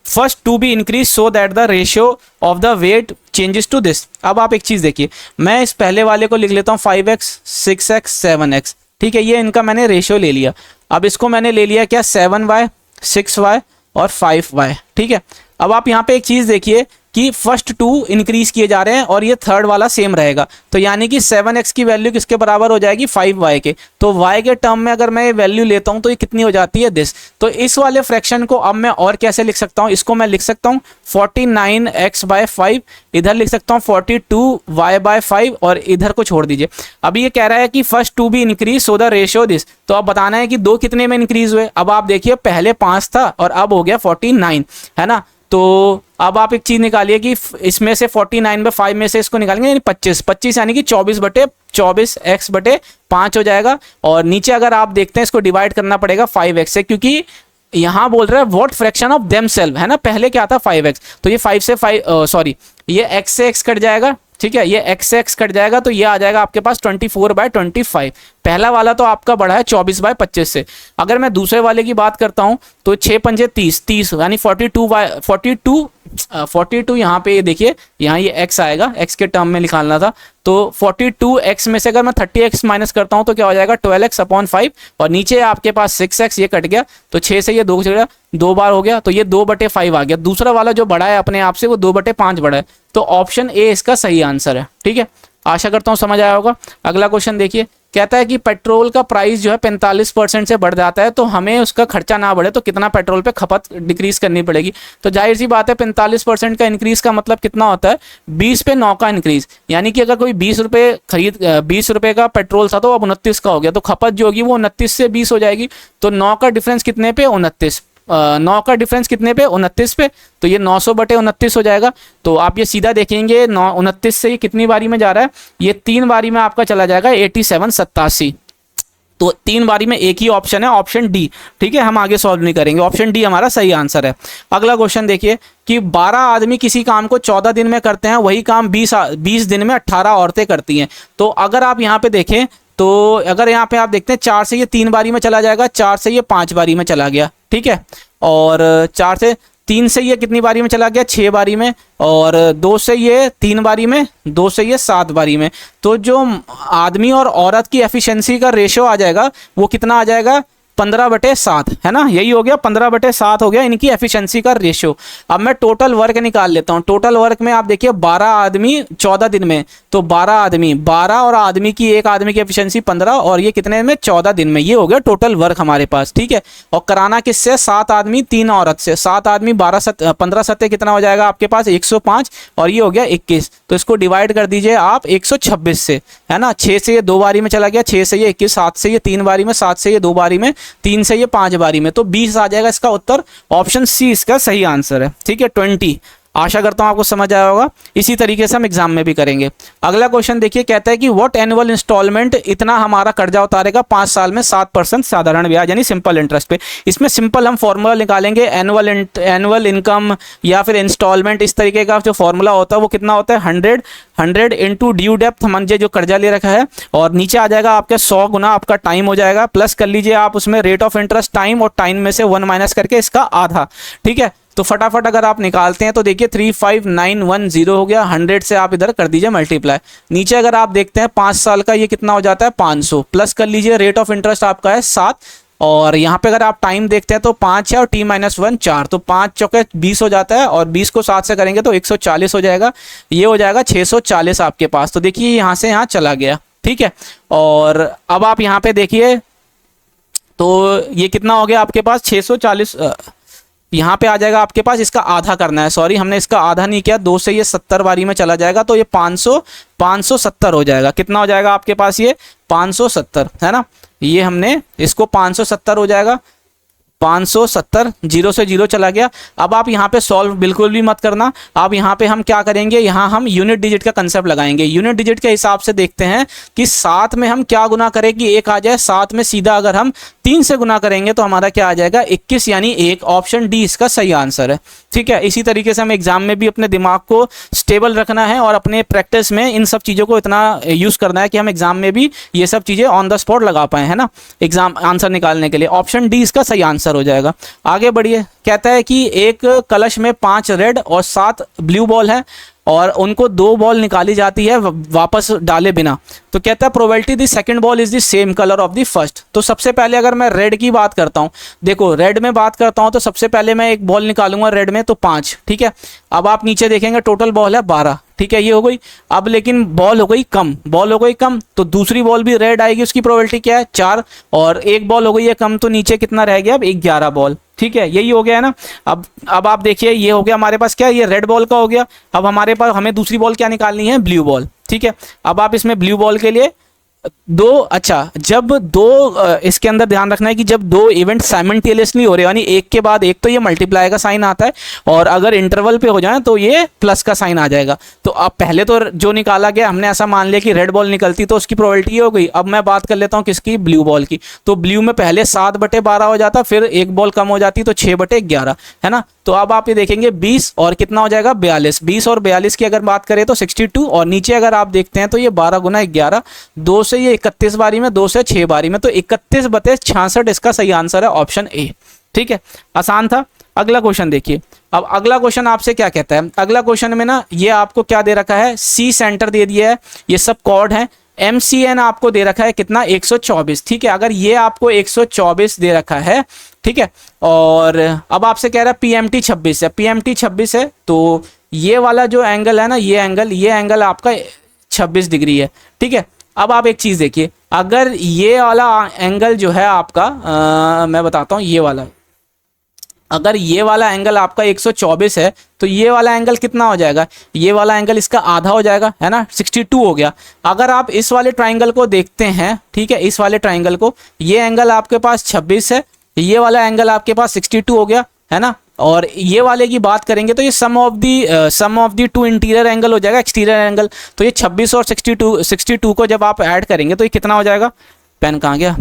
first two be increase so that the ratio of the weight changes to this. अब आप एक चीज देखिए, मैं इस पहले वाले को लिख लेता हूँ 5x 6x 7x, ठीक है, ये इनका मैंने रेशियो ले लिया। अब इसको मैंने ले लिया क्या 7y 6y और 5y, ठीक है। अब आप यहाँ पे एक चीज देखिए कि फर्स्ट 2 इंक्रीज किए जा रहे हैं और ये थर्ड वाला सेम रहेगा, तो यानी कि 7x की वैल्यू किसके बराबर हो जाएगी, 5y के। तो y के टर्म में अगर मैं ये वैल्यू लेता हूं तो ये कितनी हो जाती है, दिस। तो इस वाले फ्रैक्शन को अब मैं और कैसे लिख सकता हूं, इसको मैं लिख सकता हूं 49x/5, इधर लिख सकता हूं 42y/5, और इधर को छोड़ दीजिए। अभी ये कह रहा है कि फर्स्ट 2 भी increase so the ratio this, तो अब बताना है कि 2 कितने में इंक्रीज हुए। अब आप देखिए पहले 5 था और अब हो गया 49, है ना। तो अब आप एक चीज निकालिए कि इसमें से 49/5 में से इसको निकालेंगे यानी 25 यानी कि 24/24x/5 हो जाएगा। और नीचे अगर आप देखते हैं इसको डिवाइड करना पड़ेगा 5x से, क्योंकि यहाँ बोल रहा है व्हाट फ्रैक्शन ऑफ देमसेल्फ, है ना। पहले क्या था 5x, तो ये 5 से 5 सॉरी ये x से x कट जाएगा, ठीक है, ये x से x कट जाएगा, तो ये आ जाएगा आपके पास 24/25। पहला वाला तो आपका बढ़ा है 24/25 से। अगर मैं दूसरे वाले की बात करता हूं तो 6 पंजे 30 यानी 42 यहाँ पे ये देखिए, यहाँ ये x आएगा, x के टर्म में निकालना था, तो 42x में से अगर मैं 30x माइनस करता हूं तो क्या हो जाएगा 12x/5, और नीचे आपके पास 6x, ये कट गया, तो 6 से ये 2 गया, 2 बार हो गया, तो ये 2/5 आ गया। दूसरा वाला जो बढ़ा है अपने आप से वो 2/5 बढ़ा है, तो ऑप्शन ए इसका सही आंसर है, ठीक है। आशा करता हूँ समझ आया होगा। अगला क्वेश्चन देखिए, कहता है कि पेट्रोल का प्राइस जो है 45% से बढ़ जाता है, तो हमें उसका खर्चा ना बढ़े तो कितना पेट्रोल पे खपत डिक्रीज करनी पड़ेगी। तो जाहिर सी बात है 45% का इंक्रीज का मतलब कितना होता है, 20 पे 9 का इंक्रीज, यानी कि अगर कोई 20 रुपये का पेट्रोल था तो अब 29 का हो गया, तो खपत जो होगी वो 29 से 20 हो जाएगी। तो 9 का डिफरेंस कितने पे, 29, 9 का डिफरेंस कितने पे, 29 पे, तो ये 900/29 हो जाएगा। तो आप ये सीधा देखेंगे 29 से ये कितनी बारी में जा रहा है, ये 3 बारी में आपका चला जाएगा 87 87। तो 3 बारी में एक ही ऑप्शन है, ऑप्शन डी। ठीक है, हम आगे सॉल्व नहीं करेंगे, ऑप्शन डी हमारा सही आंसर है। अगला क्वेश्चन देखिए कि 12 आदमी किसी काम को 14 दिन में करते हैं, वही काम 20 दिन में 18 औरतें करती हैं। तो अगर आप यहाँ पे देखें तो अगर यहाँ पे आप देखते हैं 4 से ये 3 बारी में चला जाएगा, 4 से ये 5 बारी में चला गया। ठीक है, और 4 से 3 से ये कितनी बारी में चला गया, 6 बारी में, और 2 से ये 3 बारी में, 2 से ये 7 बारी में। तो जो आदमी और औरत की एफिशिएंसी का रेशियो आ जाएगा वो कितना आ जाएगा, 15/7 है ना, यही हो गया, 15/7 हो गया इनकी एफिशिएंसी का रेशियो। अब मैं टोटल वर्क निकाल लेता हूं। टोटल वर्क में आप देखिए 12 आदमी 14 दिन में, तो 12 आदमी 12 और आदमी की एक आदमी की एफिशिएंसी 15 और ये कितने में, 14 दिन में। ये हो गया टोटल वर्क हमारे पास। ठीक है, और कराना किससे, 7 आदमी 3 औरत से। 7 आदमी 15 सत्ते कितना हो जाएगा आपके पास, 105, और ये हो गया 21। तो इसको डिवाइड कर दीजिए आप 126 से, है ना। 6 से ये 2 बारी में चला गया, 6 से ये 21, 7 से ये 3 बारी में, 7 से ये 2 बारी में, 3 से ये 5 बारी में, तो 20 आ जाएगा इसका उत्तर। ऑप्शन सी इसका सही आंसर है। ठीक है, 20। आशा करता हूं आपको समझ आया होगा। इसी तरीके से हम एग्जाम में भी करेंगे। अगला क्वेश्चन देखिए, कहता है कि व्हाट एनुअल इंस्टॉलमेंट इतना हमारा कर्जा उतारेगा 5 साल में 7% साधारण ब्याज यानी सिंपल इंटरेस्ट पे। इसमें सिंपल हम फॉर्मूला निकालेंगे, एनुअल इनकम या फिर इंस्टॉलमेंट, इस तरीके का जो फॉर्मूला होता है वो कितना होता है, 100 इंटू ड्यू डेप्थ, हमने जो कर्जा ले रखा है, और नीचे आ जाएगा आपके 100 गुना आपका टाइम हो जाएगा, प्लस कर लीजिए आप उसमें रेट ऑफ इंटरेस्ट टाइम, और टाइम में से 1 माइनस करके इसका आधा। ठीक है, तो फटाफट अगर आप निकालते हैं तो देखिए 35910 हो गया, 100 से आप इधर कर दीजिए मल्टीप्लाई। नीचे अगर आप देखते हैं 5 साल का ये कितना हो जाता है, 500, प्लस कर लीजिए रेट ऑफ इंटरेस्ट आपका है 7, और यहाँ पे अगर आप टाइम देखते हैं तो 5 है और t-1 4, तो 5 चौके 20 हो जाता है, और 20 को 7 से करेंगे तो 140 हो जाएगा। ये हो जाएगा 640 आपके पास। तो देखिए यहाँ से यहाँ चला गया। ठीक है, और अब आप यहाँ पे देखिए तो ये कितना हो गया आपके पास, 640, यहाँ पे आ जाएगा आपके पास, इसका आधा करना है, सॉरी हमने इसका आधा नहीं किया, 2 से ये 70 बारी में चला जाएगा, तो ये 570 हो जाएगा। कितना हो जाएगा आपके पास, ये 570 है ना, ये हमने इसको 570 हो जाएगा, 570, 0 से 0 चला गया। अब आप यहाँ पे सॉल्व बिल्कुल भी मत करना। अब यहाँ पे हम क्या करेंगे, यहाँ हम यूनिट डिजिट का कंसेप्ट लगाएंगे। यूनिट डिजिट के हिसाब से देखते हैं कि 7 में हम क्या गुना करें कि 1 आ जाए, 7 में सीधा अगर हम 3 से गुना करेंगे तो हमारा क्या आ जाएगा, 21 यानी 1। ऑप्शन डी इसका सही आंसर है। ठीक है, इसी तरीके से हम एग्जाम में भी अपने दिमाग को स्टेबल रखना है और अपने प्रैक्टिस में इन सब चीज़ों को इतना यूज़ करना है कि हम एग्जाम में भी ये सब चीज़ें ऑन द स्पॉट लगा पाए, है ना, एग्जाम आंसर निकालने के लिए। ऑप्शन डी इसका सही आंसर हो जाएगा। आगे बढ़िए, कहता है कि एक कलश में 5 रेड और 7 ब्लू बॉल है और उनको 2 बॉल निकाली जाती है वापस डाले बिना। तो कहता है probability the second ball is the same colour of the first. तो सबसे पहले अगर मैं रेड की बात करता हूं, देखो रेड में बात करता हूं तो सबसे पहले मैं एक बॉल निकालूंगा रेड में, तो 5। ठीक है, अब आप नीचे देखेंगे टोटल बॉल है 12। ठीक है, ये हो गई। अब लेकिन बॉल हो गई कम, बॉल हो गई कम, तो दूसरी बॉल भी रेड आएगी, उसकी प्रोबेबिलिटी क्या है, 4, और एक बॉल हो गई है कम, तो नीचे कितना रह गया अब, 11 बॉल। ठीक है, यही हो गया है ना। अब आप देखिए ये हो गया हमारे पास क्या, ये रेड बॉल का हो गया। अब हमारे पास हमें दूसरी बॉल क्या निकालनी है, ब्लू बॉल। ठीक है, अब आप इसमें ब्लू बॉल के लिए 2, अच्छा जब 2, इसके अंदर ध्यान रखना है कि जब 2 इवेंट साइमल्टेनियसली हो रहे हैं, यानी एक के बाद एक, तो ये मल्टीप्लाई का साइन आता है, और अगर इंटरवल पे हो जाए तो ये प्लस का साइन आ जाएगा। तो अब पहले तो जो निकाला गया हमने ऐसा मान लिया कि रेड बॉल निकलती, तो उसकी प्रोबेबिलिटी हो गई। अब मैं बात कर लेता हूँ किसकी, ब्लू बॉल की। तो ब्लू में पहले 7/12 हो जाता, फिर एक बॉल कम हो जाती तो 6/11, है ना। तो अब आप ये देखेंगे 20 और कितना हो जाएगा, 42। 20 और 42 की अगर बात करें तो 62, और नीचे अगर आप देखते हैं तो ये 12 गुना 11, 2 से ये 31 बारी में, 2 से 6 बारी में, तो 31/66 इसका सही आंसर है, ऑप्शन ए। ठीक है, आसान था। अगला क्वेश्चन देखिए। अब अगला क्वेश्चन आपसे क्या कहता है, अगला क्वेश्चन में ना ये आपको क्या दे रखा है, सी सेंटर दे दिया है, ये सब कॉर्ड है, MCN आपको दे रखा है कितना, 124। ठीक है, अगर ये आपको 124 दे रखा है, ठीक है, और अब आपसे कह रहा है PMT 26 है, PMT 26 है, तो ये वाला जो एंगल है ना, ये एंगल आपका 26 डिग्री है। ठीक है, अब आप एक चीज़ देखिए, अगर ये वाला एंगल जो है आपका, मैं बताता हूँ, ये वाला, अगर ये वाला एंगल आपका 124 है तो ये वाला एंगल कितना हो जाएगा, ये वाला एंगल इसका आधा हो जाएगा, है ना, 62 हो गया। अगर आप इस वाले ट्राइंगल को देखते हैं, ठीक है, इस वाले ट्राइंगल को, ये एंगल आपके पास 26 है, ये वाला एंगल आपके पास 62 हो गया, है ना, और ये वाले की बात करेंगे तो ये सम ऑफ दी 2 इंटीरियर एंगल हो जाएगा, एक्सटीरियर एंगल। तो ये 26 और 62 को जब आप ऐड करेंगे तो ये कितना हो जाएगा, पेन कहाँ गया,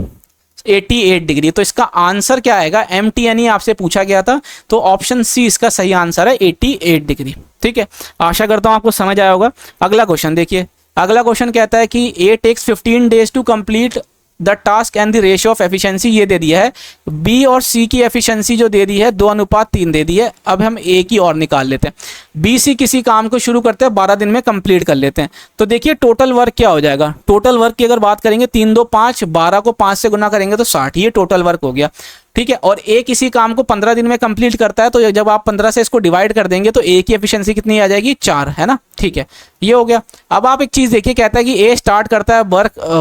88 डिग्री। तो इसका आंसर क्या आएगा, MTNE आपसे पूछा गया था, तो ऑप्शन सी इसका सही आंसर है 88 डिग्री। ठीक है, आशा करता हूं आपको समझ आया होगा। अगला क्वेश्चन देखिए, अगला क्वेश्चन कहता है कि A takes 15 days to complete the task and the ratio of efficiency, ये दे दिया है। बी और सी की एफिशिएंसी जो दे दी है 2:3 दे दी है। अब हम ए की और निकाल लेते हैं। बी सी किसी काम को शुरू करते हैं 12 दिन में कंप्लीट कर लेते हैं। तो देखिए टोटल वर्क क्या हो जाएगा, टोटल वर्क की अगर बात करेंगे 3 2 5, 12 को 5 से गुना करेंगे तो 60, ये टोटल वर्क हो गया। ठीक है, और ए किसी काम को 15 दिन में कंप्लीट करता है, तो जब आप 15 से इसको डिवाइड कर देंगे तो ए की एफिशिएंसी कितनी आ जाएगी, 4, है ना। ठीक है, ये हो गया। अब आप एक चीज देखिए, कहता है कि ए स्टार्ट करता है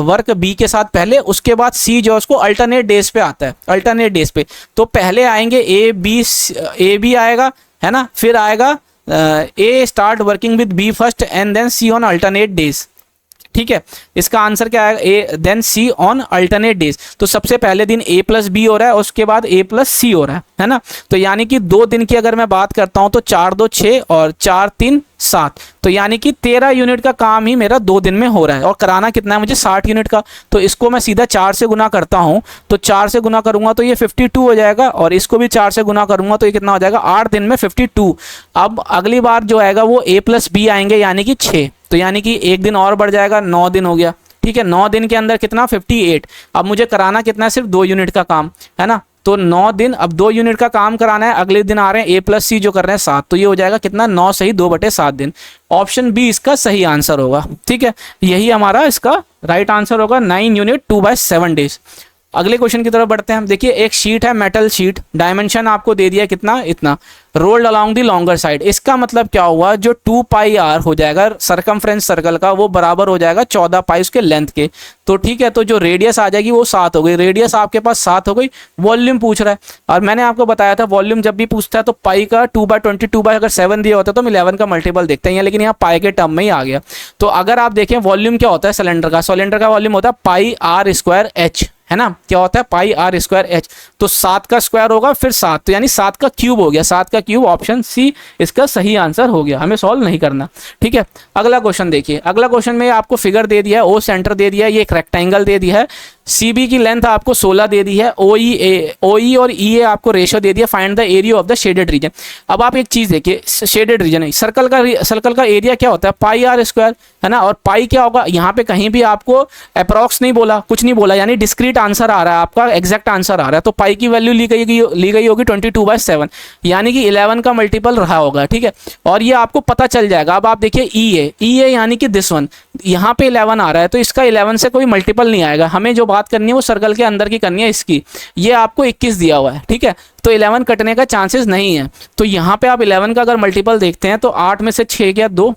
वर्क बी के साथ पहले, उसके बाद सी जो उसको अल्टरनेट डेज पे आता है, अल्टरनेट डेज पे। तो पहले आएंगे ए बी आएगा, है ना, फिर आएगा A start working with B first and then C on alternate days. ठीक है, इसका आंसर क्या है, A then C on alternate days. तो सबसे पहले दिन ए प्लस बी हो रहा है, उसके बाद ए प्लस सी हो रहा है ना। तो यानी कि 2 दिन की अगर मैं बात करता हूं तो 4 2 6 और 4 3 7, तो यानी कि 13 यूनिट का काम ही मेरा 2 दिन में हो रहा है, और कराना कितना है मुझे, 60 यूनिट का। तो इसको मैं सीधा 4 से गुना करता हूं, तो 4 से गुना करूंगा तो ये 52 हो जाएगा, और इसको भी 4 से गुना करूंगा तो ये कितना हो जाएगा, 8 दिन में 52। अब अगली बार जो आएगा वो ए प्लस बी आएंगे, यानी कि 6, तो यानी कि एक दिन और बढ़ जाएगा, 9 दिन हो गया। ठीक है, 9 दिन के अंदर कितना, 58। अब मुझे कराना कितना है, सिर्फ 2 यूनिट का काम, है ना। तो 9 दिन, अब 2 यूनिट का काम कराना है, अगले दिन आ रहे हैं ए प्लस सी जो कर रहे हैं 7, तो ये हो जाएगा कितना, 9 सही 2/7 दिन। ऑप्शन बी इसका सही आंसर होगा। ठीक है, यही हमारा इसका राइट आंसर होगा, 9 यूनिट 2/7 डेज। अगले क्वेश्चन की तरफ बढ़ते हैं। देखिए एक शीट है, मेटल शीट, डायमेंशन आपको दे दिया कितना, इतना, rolled along the longer side. इसका मतलब क्या हुआ, जो 2 पाई आर हो जाएगा सरकमफ्रेंस सर्कल का, वो बराबर हो जाएगा 14 पाई उसके लेंथ के। तो ठीक है, तो जो रेडियस आ जाएगी वो 7 हो गई, रेडियस आपके पास 7 हो गई। वॉल्यूम पूछ रहा है, और मैंने आपको बताया था वॉल्यूम जब भी पूछता है तो पाई का 2/20 2/7 दिया होता है तो हम 11 का मल्टीपल देखते हैं, लेकिन यहाँ पाई के टर्म में ही आ गया। तो अगर आप देखें वॉल्यूम क्या होता है सिलेंडर का, सिलेंडर का वॉल्यूम होता है पाई आर स्क्वायर एच, है ना, क्या होता है, पाई आर स्क्वायर एच। तो 7 का स्क्वायर होगा फिर 7, तो यानी 7 का क्यूब हो गया, 7 का क्यूब, ऑप्शन सी इसका सही आंसर हो गया, हमें सॉल्व नहीं करना। ठीक है, अगला क्वेश्चन देखिए। अगला क्वेश्चन में आपको फिगर दे दिया है, ओ सेंटर दे दिया है, ये एक रेक्टेंगल दे दिया है, सीबी की लेंथ आपको 16 दे दी है, ओई और ई आपको रेशियो दे दिया, find the area of the shaded region. अब आप एक चीज देखिए, शेडेड रीजन है, सर्कल का एरिया क्या होता है, पाई आर स्क्वायर, है ना। और पाई क्या होगा, यहाँ पे कहीं भी आपको अप्रॉक्स नहीं बोला, कुछ नहीं बोला, यानी डिस्क्रीट आंसर आ रहा है आपका, एग्जैक्ट आंसर आ रहा है। तो पाई की वैल्यू ली गई होगी 22/7, यानी कि 11 का मल्टीपल रहा होगा। ठीक है, और ये आपको पता चल जाएगा। अब आप देखिए ई ए यानी कि दिस वन, यहाँ पे 11 आ रहा है, तो इसका 11 से कोई मल्टीपल नहीं आएगा। हमें जो बात करनी है वो सर्कल के अंदर की करनी है, इसकी ये आपको 21 दिया हुआ है। ठीक है, तो 11 कटने का चांसेस नहीं है। तो यहाँ पे आप 11 का अगर मल्टीपल देखते हैं तो 8 में से 6 गया 2,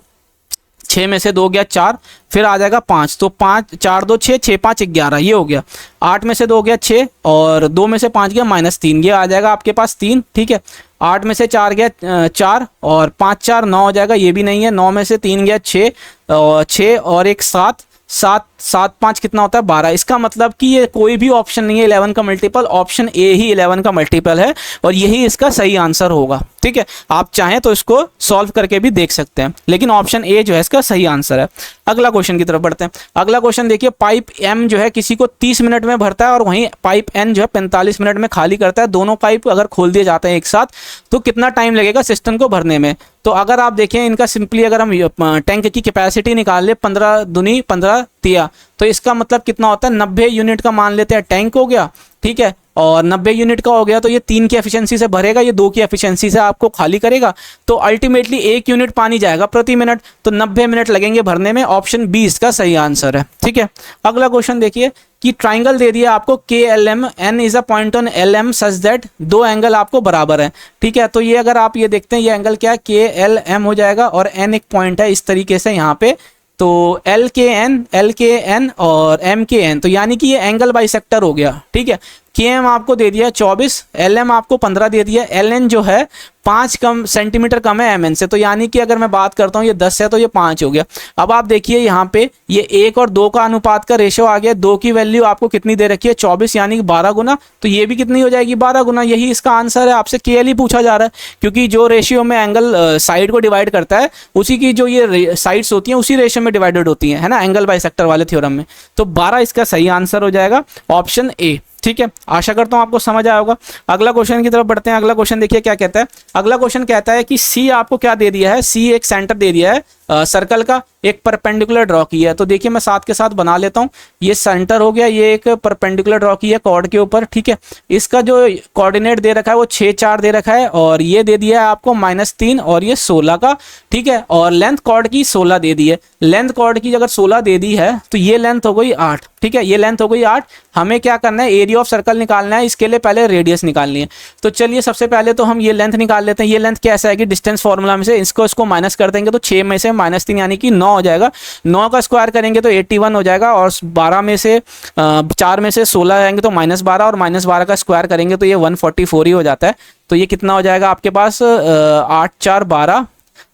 6 में से 2 गया 4, फिर आ जाएगा 5, तो 5 4 2 6 6 5 11, ये हो गया। 8 में से 2 गया 6 और 2 में से 5 गया -3, ये आ जाएगा आपके पास 3। ठीक है, 8 में से 4 गया 4 और 5 4 9 हो जाएगा, ये भी नहीं है। 9 में से 3 गया 6 और 6 और 1 7, 7 7 5 कितना होता है 12। इसका मतलब कि ये कोई भी ऑप्शन नहीं है 11 का मल्टीपल, ऑप्शन ए ही 11 का मल्टीपल है, और यही इसका सही आंसर होगा। ठीक है, आप चाहें तो इसको सॉल्व करके भी देख सकते हैं, लेकिन ऑप्शन ए जो है इसका सही आंसर है। अगला क्वेश्चन की तरफ बढ़ते हैं। अगला क्वेश्चन देखिए, पाइप एम जो है किसी को 30 मिनट में भरता है और वहीं पाइप एन जो है 45 मिनट में खाली करता है। दोनों पाइप अगर खोल दिए जाते हैं एक साथ तो कितना टाइम लगेगा सिस्टम को भरने में। तो अगर आप देखें इनका सिंपली अगर हम टैंक की कैपेसिटी निकाल ले 15 दूनी 15 तिया, तो इसका मतलब कितना होता है 90 यूनिट का मान लेते हैं टैंक हो गया। ठीक है, और 90 यूनिट का हो गया तो ये 3 की एफिशिएंसी से भरेगा, ये 2 की एफिशिएंसी से आपको खाली करेगा। तो अल्टीमेटली 1 यूनिट पानी जाएगा प्रति मिनट, तो 90 मिनट लगेंगे भरने में। ऑप्शन बी इसका सही आंसर है। ठीक है, अगला क्वेश्चन देखिए कि ट्राइंगल दे दिया आपको KLM, N is a point on LM such that 2 angle आपको बराबर है। ठीक है, तो ये अगर आप ये देखते हैं ये एंगल क्या है, KLM हो जाएगा और N एक पॉइंट है इस तरीके से यहाँ पे, तो LKN और MKN, तो यानी कि ये एंगल बाइसेक्टर हो गया। ठीक है, KM आपको दे दिया 24, LM आपको 15 दे दिया, LN जो है 5 सेंटीमीटर कम है MN से, तो यानी कि अगर मैं बात करता हूँ ये 10 है तो ये 5 हो गया। अब आप देखिए यहाँ पे ये 1 और 2 का अनुपात का रेशियो आ गया। 2 की वैल्यू आपको कितनी दे रखी है 24, यानी कि 12 गुना, तो ये भी कितनी हो जाएगी 12 गुना। यही इसका आंसर है। आपसे KL ही पूछा जा रहा है, क्योंकि जो रेशियो में एंगल साइड को डिवाइड करता है उसी की जो ये साइड्स होती हैं उसी रेशियो में डिवाइडेड होती हैं, है ना, एंगल बाइसेक्टर वाले थ्योरम में। तो 12 इसका सही आंसर हो जाएगा, ऑप्शन ए। ठीक है, आशा करता हूँ आपको समझ आया होगा। अगला क्वेश्चन की तरफ बढ़ते हैं। अगला क्वेश्चन देखिए क्या कहता है। अगला क्वेश्चन कहता है कि सी आपको क्या दे दिया है, सी एक सेंटर दे दिया है सर्कल का, एक परपेंडिकुलर ड्रॉ किया है। तो देखिए मैं साथ के साथ बना लेता हूँ। ये सेंटर हो गया, ये एक परपेंडिकुलर ड्रॉ किया है कॉर्ड के ऊपर, ठीक है। इसका जो कोऑर्डिनेट दे रखा है वो 6 4 दे रखा है, और ये दे दिया है आपको -3 और ये 16 का, ठीक है। और लेंथ कॉर्ड की 16 दे दी है। लेंथ कॉर्ड की अगर 16 दे दी है तो ये लेंथ हो गई 8, ठीक है। ये लेंथ हो गई 8। हमें क्या करना है, एरिया ऑफ सर्कल निकालना है। इसके लिए पहले रेडियस निकालनी है। तो चलिए सबसे पहले तो हम ये लेंथ निकाल लेते हैं। ये लेंथ कैसे आएगी, डिस्टेंस फॉर्मूला में से इसको माइनस कर देंगे तो 6 में से -3 यानी कि 9 हो जाएगा। 9 का स्क्वायर करेंगे तो 81 हो जाएगा, और 12 में से 4 में से 16 आएंगे तो -12, और -12 का स्क्वायर करेंगे तो ये 144 ही हो जाता है। तो ये कितना हो जाएगा आपके पास 8 4 12,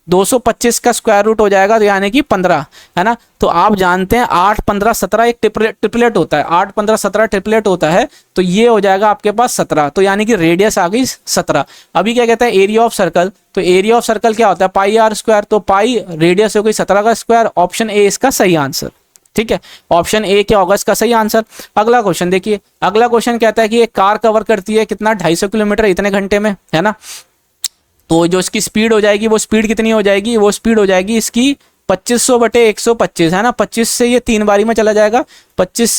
225 का स्क्वायर रूट हो जाएगा, तो यानी कि 15, है ना। तो आप जानते हैं 8 15 17 एक ट्रिपलेट होता है, 8 15 17 ट्रिपलेट होता है। तो ये हो जाएगा आपके पास 17, तो यानी कि रेडियस आ गई 17। अभी क्या कहता है, एरिया ऑफ सर्कल। तो एरिया ऑफ सर्कल क्या होता है, पाई आर स्क्वायर। तो पाई रेडियस हो गई 17 का स्क्वायर। ऑप्शन ए इसका सही आंसर, ठीक है। ऑप्शन ए क्या होगा इसका सही आंसर। अगला क्वेश्चन देखिए। अगला क्वेश्चन कहता है कि एक कार कवर करती है कितना, 250 किलोमीटर इतने घंटे में, है ना। तो जो इसकी स्पीड हो जाएगी, वो स्पीड कितनी हो जाएगी, वो स्पीड हो जाएगी इसकी 2500/125, है ना। 25 से ये 3 बारी में चला जाएगा, 25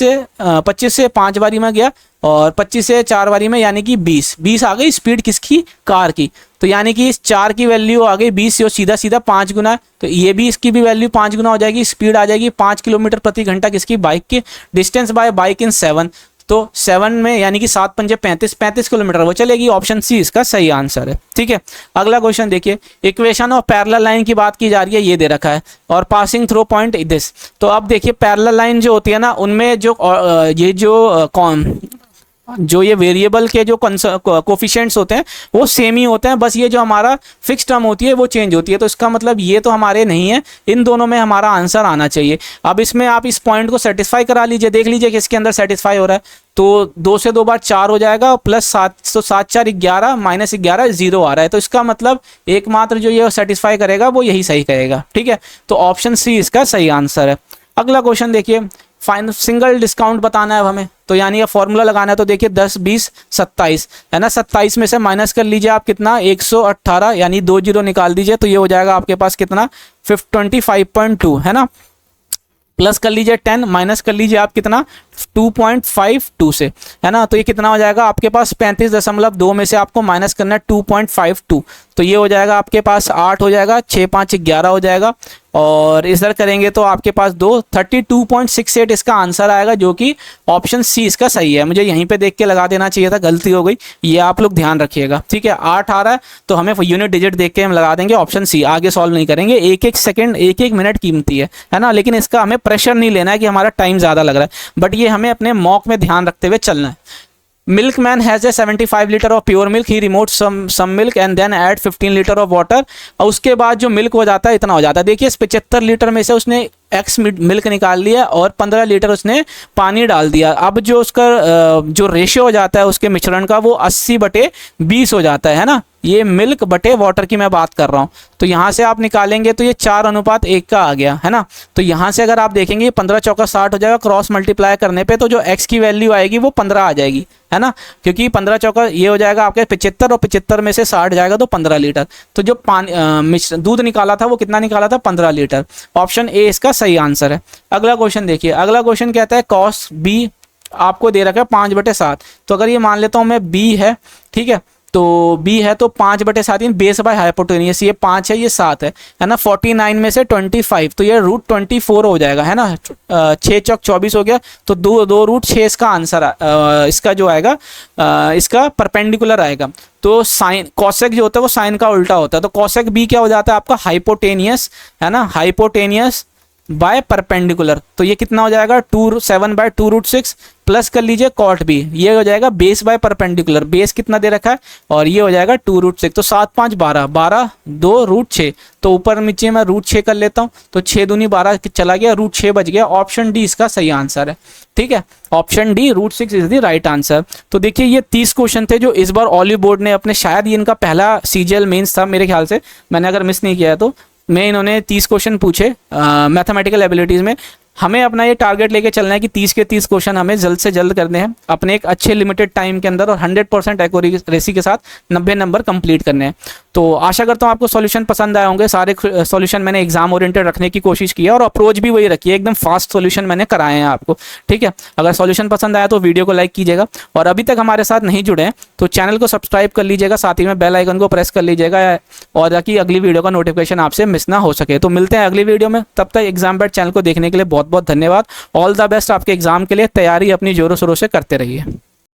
से 5 बारी में गया, और 25 से 4 बारी में, यानी कि 20 आ गई स्पीड किसकी, कार की। तो यानी कि इस 4 की वैल्यू आ गई 20, जो सीधा सीधा 5 गुना है। तो ये भी इसकी भी वैल्यू 5 गुना हो जाएगी। स्पीड आ जाएगी 5 किलोमीटर प्रति घंटा किसकी, बाइक की। डिस्टेंस बाय बाइक इन 7, तो 7 में यानी कि 7 पंजे 35 किलोमीटर वो चलेगी। ऑप्शन सी इसका सही आंसर है, ठीक है। अगला क्वेश्चन देखिए। इक्वेशन ऑफ पैरेलल लाइन की बात की जा रही है, ये दे रखा है, और पासिंग थ्रू पॉइंट दिस। तो अब देखिए पैरेलल लाइन जो होती है ना, उनमें जो ये वेरिएबल के जो कोफिशिएंट्स होते हैं वो सेम ही होते हैं, बस ये जो हमारा फिक्स टर्म होती है वो चेंज होती है। तो इसका मतलब ये तो हमारे नहीं है, इन दोनों में हमारा आंसर आना चाहिए। अब इसमें आप इस पॉइंट को सेटिस्फाई करा लीजिए, देख लीजिए कि इसके अंदर सेटिस्फाई हो रहा है। तो 2 से 2 बार 4 हो जाएगा, प्लस 7, तो 7 4 11, -11 0 आ रहा है। तो इसका मतलब एकमात्र जो ये सेटिस्फाई करेगा वो यही सही करेगा, ठीक है। तो ऑप्शन सी इसका सही आंसर है। अगला क्वेश्चन देखिए। फाइनल सिंगल डिस्काउंट बताना है हमें, तो यानी ये फॉर्मूला लगाना है। तो देखिए 10 20 27, है ना। 27 में से माइनस कर लीजिए आप कितना, 118, यानी 2 0 निकाल दीजिए, तो ये हो जाएगा आपके पास कितना 25.2, है ना। प्लस कर लीजिए 10, माइनस कर लीजिए आप कितना 2.52 से, है ना। तो ये कितना हो जाएगा आपके पास 35.2 में से आपको माइनस करना है 2.52, तो ये हो जाएगा आपके पास 8 हो जाएगा, 6 5 11 हो जाएगा, और इधर करेंगे तो आपके पास 32.68 इसका आंसर आएगा, जो कि ऑप्शन सी इसका सही है। मुझे यहीं पे देख के लगा देना चाहिए था, गलती हो गई, ये आप लोग ध्यान रखिएगा, ठीक है। 8 आ रहा है तो हमें यूनिट डिजिट देख के हम लगा देंगे ऑप्शन सी, आगे सॉल्व नहीं करेंगे। 1 सेकंड 1 मिनट कीमती है ना। लेकिन इसका हमें प्रेशर नहीं लेना है कि हमारा टाइम ज़्यादा लग रहा है, बट ये हमें अपने मॉक में ध्यान रखते हुए चलना है। Milkman has a 75 liter of pure milk. He removes some milk and then add 15 liter of water. और उसके बाद जो मिल्क हो जाता है इतना हो जाता है। देखिए इस 75 लीटर में से उसने एक्स मिल्क निकाल लिया और 15 लीटर उसने पानी डाल दिया। अब जो उसका जो रेशियो हो जाता है उसके मिश्रण का वो 80/20 हो जाता है ना। ये मिल्क बटे वाटर की मैं बात कर रहा हूँ। तो यहाँ से आप निकालेंगे तो ये 4:1 का आ गया, है ना। तो यहाँ से अगर आप देखेंगे 15 चौका 60 हो जाएगा, क्रॉस मल्टीप्लाई करने पे तो जो x की वैल्यू आएगी वो 15 आ जाएगी, है ना। क्योंकि 15 चौका ये हो जाएगा आपके 75, और 75 में से 60 जाएगा तो 15 लीटर। तो जो पानी दूध निकाला था वो कितना निकाला था, 15 लीटर। ऑप्शन ए इसका सही आंसर है। अगला क्वेश्चन देखिए। अगला क्वेश्चन कहता है कॉस बी आपको दे रखा है 5/7। तो अगर ये मान लेता हूँ मैं बी है, ठीक है, तो b है तो 5/7 बेस बाय हाइपोटेनियस, ये 5 है ये 7 है ना। 49 में से 25 तो ये √24 हो जाएगा, है ना। 6 चौक 24 हो गया, तो 2 √6 इसका आंसर इसका जो आएगा इसका परपेंडिकुलर आएगा। तो साइन कॉसेक जो होता है वो साइन का उल्टा होता है। तो कॉसेक बी क्या हो जाता है आपका हाइपोटेनियस, है ना, हाइपोटेनियस बाय परपेंडिकुलर। तो ये कितना हो जाएगा 7/2 √6 प्लस कर लीजिए कॉट बी, ये हो जाएगा बेस बाय परपेंडिकुलर। बेस कितना दे रखा है और ये हो जाएगा 2 √6। तो 7 5 12 12 2 √6, तो ऊपर नीचे मैं √6 कर लेता हूँ, तो 6 दूनी 12 चला गया, √6 बच गया। ऑप्शन डी इसका सही आंसर है, ठीक है। Option D √6 is the right answer. तो देखिए ये 30 क्वेश्चन थे जो इस बार ऑलिव बोर्ड ने अपने, शायद ये इनका पहला सीजीएल मेंस था मेरे ख्याल से, मैंने अगर मिस नहीं किया तो, में इन्होंने 30 क्वेश्चन पूछे मैथमेटिकल एबिलिटीज़ में। हमें अपना ये टारगेट लेके चलना है कि 30 के 30 क्वेश्चन हमें जल्द से जल्द करने हैं अपने एक अच्छे लिमिटेड टाइम के अंदर और 100% एक्यूरेसी के साथ 90 नंबर कंप्लीट करने हैं। तो आशा करता हूँ आपको सॉल्यूशन पसंद आए होंगे। सारे सॉल्यूशन मैंने एग्जाम ओरिएंटेड रखने की कोशिश की है और अप्रोच भी वही रखी है, एकदम फास्ट सॉल्यूशन मैंने कराए हैं आपको। ठीक है, अगर सॉल्यूशन पसंद आया तो वीडियो को लाइक कीजिएगा और अभी तक हमारे साथ नहीं जुड़े हैं तो चैनल को सब्सक्राइब कर लीजिएगा, साथ ही में बेल आइकन को प्रेस कर लीजिएगा और ताकि अगली वीडियो का नोटिफिकेशन आपसे मिस ना हो सके। तो मिलते हैं अगली वीडियो में, तब तक एग्जाम बैट चैनल को देखने के लिए बहुत बहुत धन्यवाद। ऑल द बेस्ट आपके एग्जाम के लिए, तैयारी अपनी जोरों शोरों से करते रहिए।